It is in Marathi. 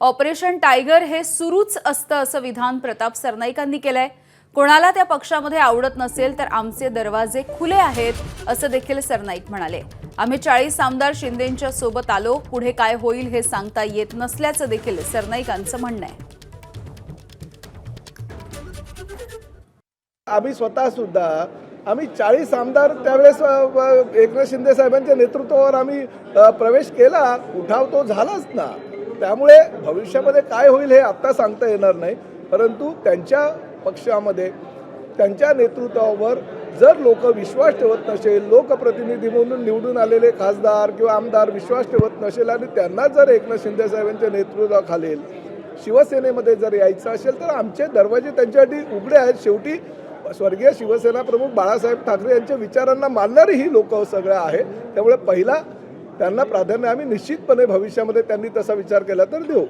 ऑपरेशन टायगर हे सुरूच असतं असं विधान प्रताप सरनाईकांनी केलंय। कोणाला त्या पक्षामध्ये आवडत नसेल तर आमचे दरवाजे खुले आहेत असं देखील सरनाईक म्हणाले। आम्ही 40 आमदार शिंदेंच्या सोबत आलो, पुढे काय होईल हे सांगता येत नसल्याचं देखील सरनाईकांचं म्हणणं आहे। आम्ही स्वतः सुद्धा आम्ही 40 आमदार त्यावेळेस एकनाथ शिंदे साहेबांच्या नेतृत्वावर आम्ही प्रवेश केला, उठाव तो झालाच ना। त्यामुळे भविष्यामध्ये काय होईल हे आता सांगता येणार नाही, परंतु त्यांच्या पक्षामध्ये त्यांच्या नेतृत्वावर जर लोक विश्वास ठेवत नसेल, लोकप्रतिनिधी म्हणून निवडून आलेले खासदार किंवा आमदार विश्वास ठेवत नसेल आणि त्यांना जर एकनाथ शिंदे साहेबांच्या नेतृत्वाखाली शिवसेनेमध्ये जर यायचं असेल तर आमचे दरवाजे त्यांच्यासाठी उघडे आहेत। शेवटी स्वर्गीय शिवसेना प्रमुख बाळासाहेब ठाकरे यांच्या विचारांना मानणारी ही लोक सगळे आहे, त्यामुळे पहिला त्यांना प्राधान्य आम्ही निश्चितपणे भविष्यामध्ये त्यांनी तसा विचार केला तर देऊ।